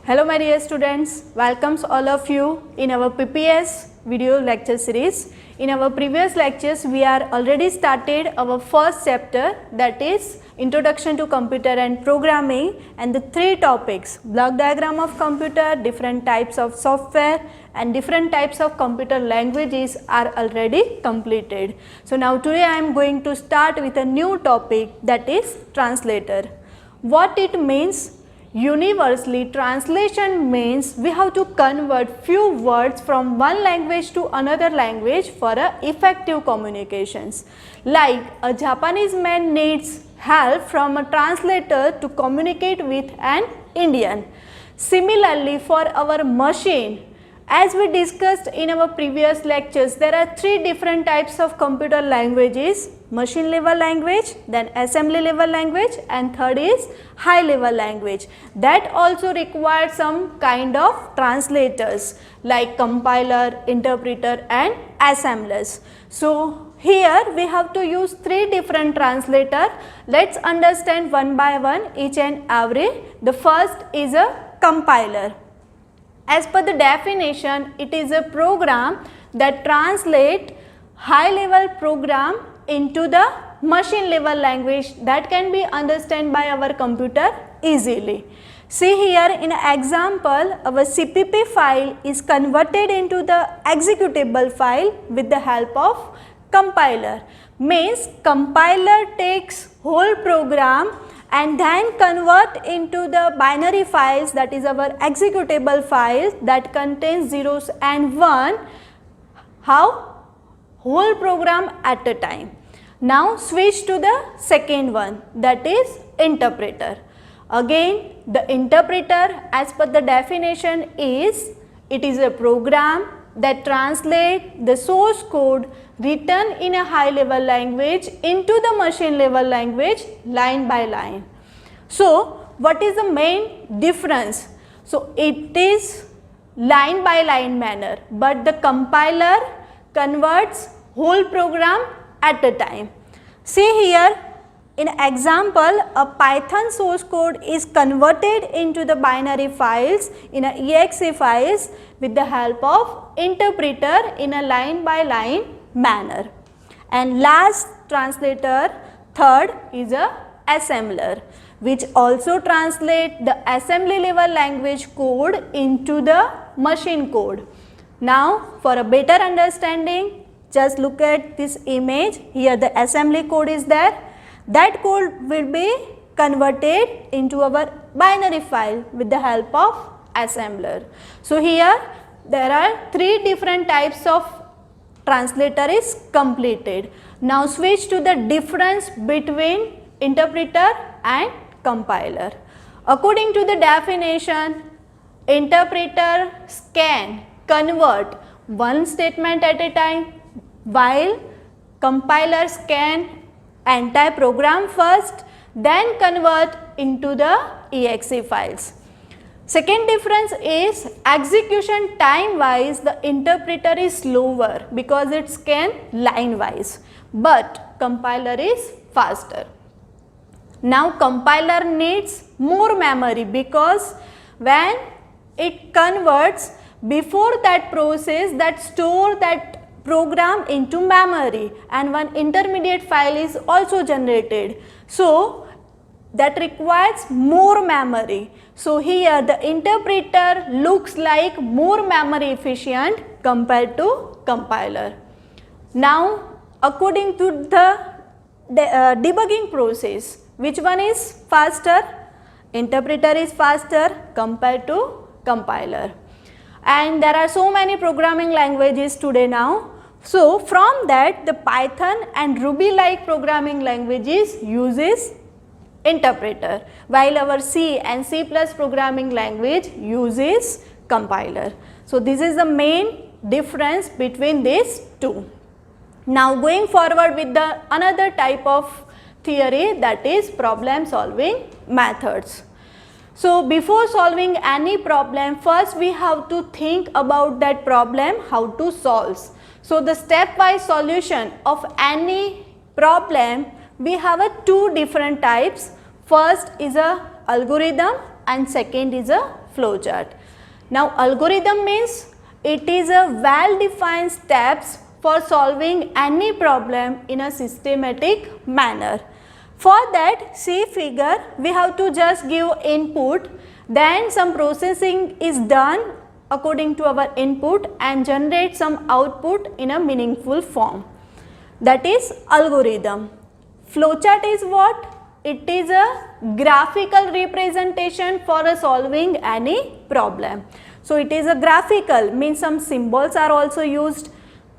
Hello my dear students, welcomes all of you in our PPS video lecture series. In our previous lectures we are already started our first chapter, that is Introduction to Computer and Programming, and the three topics: block diagram of computer, different types of software and different types of computer languages are already completed. So now today I am going to start with a new topic, that is translator. What it means? Universally, translation means we have to convert few words from one language to another language for effective communications. Like a Japanese man needs help from a translator to communicate with an Indian. Similarly, for our machine, as we discussed in our previous lectures, there are three different types of computer languages: machine level language, then assembly level language, and third is high level language. That also requires some kind of translators like compiler, interpreter and assemblers. So here we have to use three different translators. Let's understand one by one each and every. The first is a compiler. As per the definition, it is a program that translates high level program into the machine level language that can be understood by our computer easily. See here in an example, our CPP file is converted into the executable file with the help of compiler. Means compiler takes whole program and then convert into the binary files, that is our executable files that contains zeros and one. How? Whole program at a time. Now switch to the second one, that is interpreter. Again, the interpreter, as per the definition, is it is a program that translates the source code written in a high level language into the machine level language line by line. So what is the main difference? So it is line by line manner, but the compiler converts whole program at a time. See here in example, a Python source code is converted into the binary files in a exe files with the help of interpreter in a line by line manner. And last translator, third, is a assembler, which also translate the assembly level language code into the machine code. Now for a better understanding, just look at this image. Here the assembly code is there. That code will be converted into our binary file with the help of assembler. So here there are three different types of translator is completed. Now switch to the difference between interpreter and compiler. According to the definition, interpreter can convert one statement at a time, while compilers can entire program first, then convert into the exe files. Second difference is execution time wise, the interpreter is slower because it can line wise, but compiler is faster. Now compiler needs more memory because when it converts, before that process that store that program into memory and one intermediate file is also generated. So that requires more memory. So here the interpreter looks like more memory efficient compared to compiler. Now according to the debugging process, which one is faster? Interpreter is faster compared to compiler. And there are so many programming languages today now. So from that, the Python and Ruby like programming languages uses interpreter, while our C and C+ programming language uses compiler. So this is the main difference between these two. Now going forward with the another type of theory, that is problem solving methods. So before solving any problem, first we have to think about that problem, how to solve. So the stepwise solution of any problem, we have two different types. First is a algorithm and second is a flowchart. Now algorithm means it is a well defined steps for solving any problem in a systematic manner. For that, see figure, we have to just give input, then some processing is done according to our input and generate some output in a meaningful form. That is algorithm. Flowchart is what? It is a graphical representation for solving any problem. So it is a graphical, means some symbols are also used.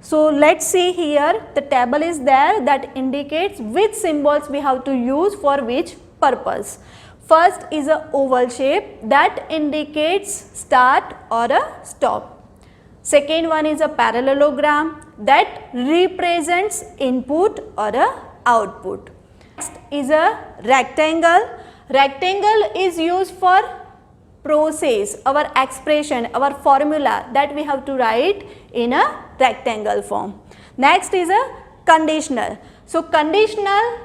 So let's see here, the table is there that indicates which symbols we have to use for which purpose. First is a oval shape that indicates start or a stop. Second one is a parallelogram that represents input or a output. Next is a rectangle. Rectangle is used for process, our expression, our formula that we have to write in a rectangle form. Next is a conditional. So conditional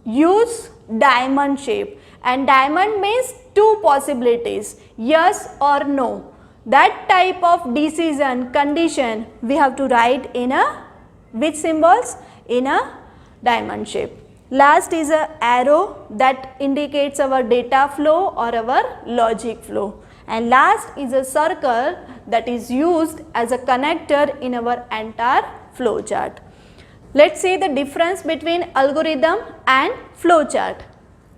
use diamond shape, and diamond means two possibilities, yes or no. That type of decision condition we have to write in a which symbols? In a diamond shape. Last is a arrow that indicates our data flow or our logic flow. And last is a circle that is used as a connector in our entire flowchart. Let's see the difference between algorithm and flowchart.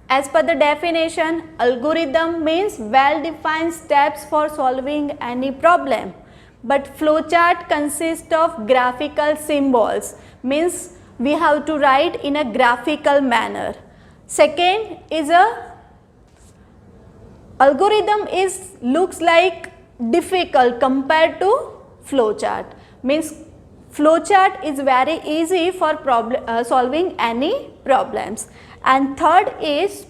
As per the definition, algorithm means well-defined steps for solving any problem. But flowchart consists of graphical symbols, means we have to write in a graphical manner. Second is a algorithm looks like difficult compared to flowchart, means flowchart is very easy for solving any problems. And third is,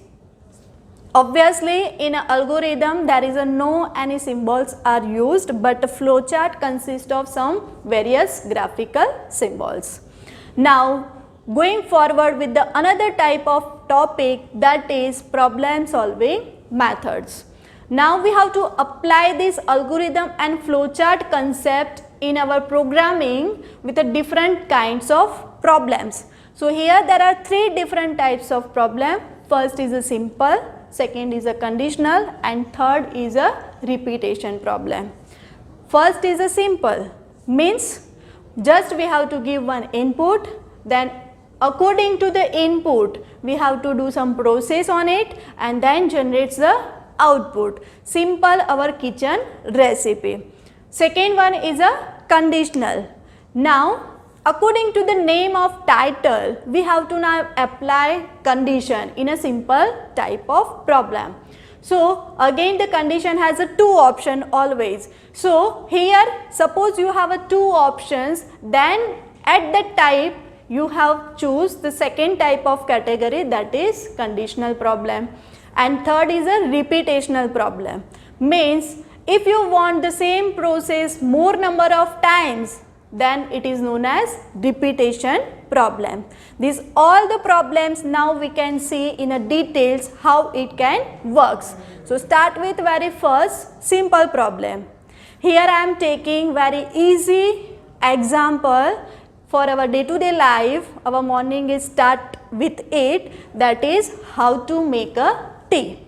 obviously in an algorithm there is no any symbols are used, but a flowchart consists of some various graphical symbols. Now going forward with the another type of topic, that is problem solving methods. Now we have to apply this algorithm and flowchart concept in our programming with a different kinds of problems. So here there are three different types of problem. First is a simple, second is a conditional, and third is a repetition problem. First is a simple, means just we have to give one input, then according to the input we have to do some process on it and then generates the output. Simple, our kitchen recipe. Second one is a conditional. Now according to the name of title, we have to now apply condition in a simple type of problem. So again the condition has a two option always. So here suppose you have a two options, then at that type you have choose the second type of category, that is conditional problem. And third is a repetitional problem, means if you want the same process more number of times, then it is known as repetition problem. These all the problems now we can see in a details how it can works. So start with very first simple problem. Here I am taking very easy example for our day-to-day life. Our morning is start with it, that is how to make a tea.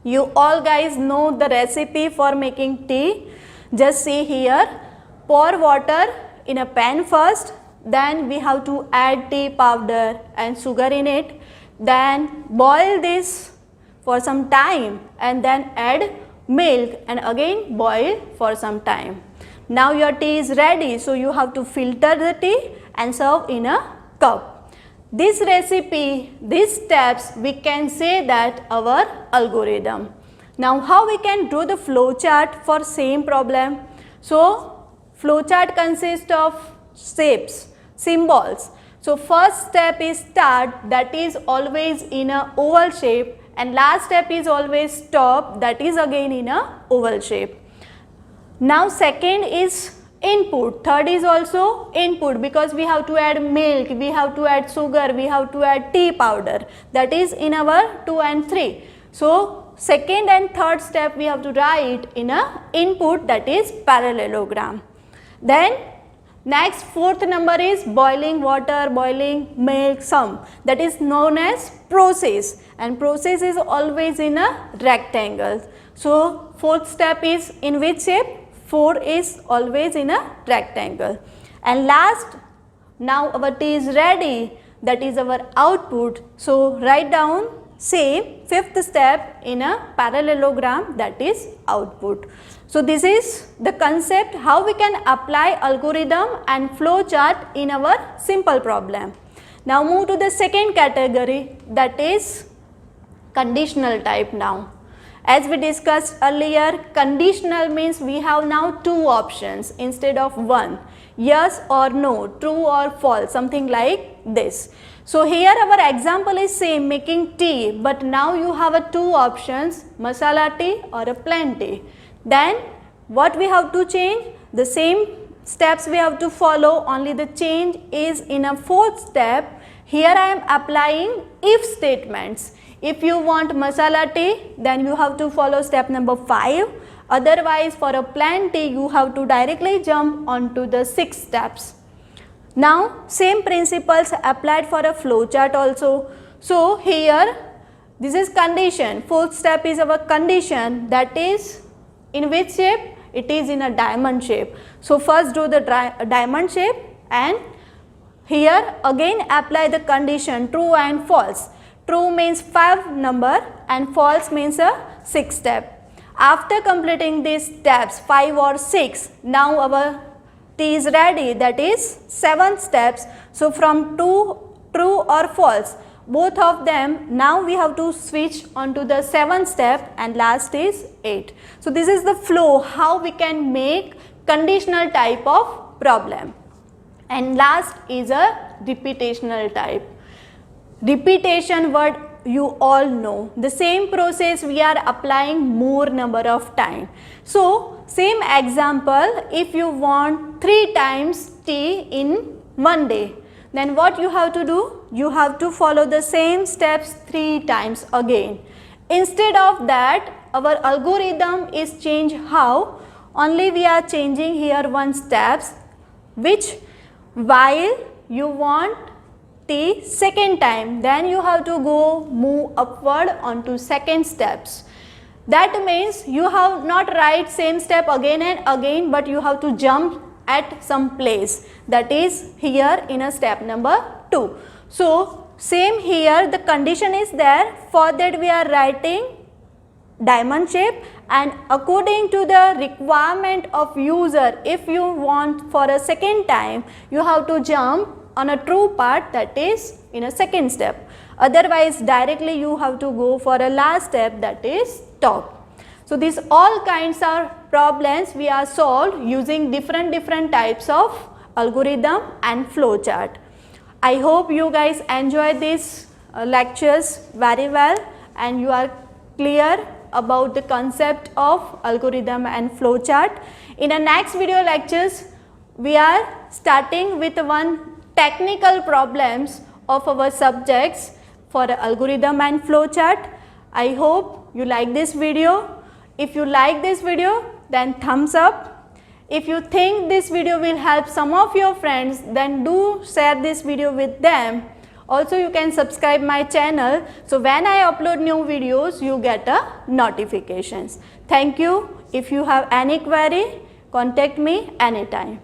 You all guys know the recipe for making tea. Just see here, pour water in a pan first, then we have to add tea powder and sugar in it, then boil this for some time and then add milk and again boil for some time. Now your tea is ready, so you have to filter the tea and serve in a cup. This recipe, these steps, we can say that our algorithm. Now how we can do the flowchart for same problem? So flowchart consists of shapes, symbols. So first step is start, that is always in a oval shape, and last step is always stop, that is again in a oval shape. Now second is input, third is also input, because we have to add milk, we have to add sugar, we have to add tea powder, that is in our 2 and 3. So second and third step we have to write in a input, that is parallelogram. Then next fourth number is boiling water, boiling milk, some, that is known as process, and process is always in a rectangle. So fourth step is in which shape? 4 is always in a rectangle. And last, now our tea is ready, that is our output. So write down same fifth step in a parallelogram, that is output. So this is the concept how we can apply algorithm and flow chart in our simple problem. Now move to the second category, that is conditional type now. As we discussed earlier, conditional means we have now two options instead of one, yes or no, true or false, something like this. So here our example is same, making tea, but now you have a two options, masala tea or a plain tea. Then what we have to change? The same steps we have to follow, only the change is in a fourth step. Here I am applying if statements. If you want masala tea, then you have to follow step number 5. Otherwise, for a plain tea, you have to directly jump onto the 6 steps. Now, same principles applied for a flow chart also. So, here, this is condition. Fourth step is our condition, that is in which shape? It is in a diamond shape. So, first do the diamond shape, and here again apply the condition true and false. True means 5 number and false means a 6 step. After completing these steps 5 or 6, now our tea is ready, that is 7 steps. So from true or false, both of them, now we have to switch onto the 7th step, and last is 8. So this is the flow how we can make conditional type of problem. And last is a repetitional type. Repetition word you all know. The same process we are applying more number of time. So same example, if you want 3 times tea in one day, then what you have to do? You have to follow the same steps 3 times again. Instead of that, our algorithm is changed how? Only we are changing here one steps, which while you want tea second time, then you have to go move upward onto second steps. That means you have not write same step again and again, but you have to jump at some place, that is here in a step number 2. So same here, the condition is there, for that we are writing diamond shape, and according to the requirement of user, if you want for a second time, you have to jump on a true part, that is in a second step. Otherwise directly you have to go for a last step, that is top. So these all kinds of problems we are solved using different types of algorithm and flow chart. I hope you guys enjoy these lectures very well, and you are clear about the concept of algorithm and flow chart. In the next video lectures, we are starting with one technical problems of our subjects for algorithm and flow chart. I hope you like this video. If you like this video, then thumbs up. If you think this video will help some of your friends, then do share this video with them. Also, you can subscribe my channel, so when I upload new videos, you get a notifications. Thank you. If you have any query, contact me anytime.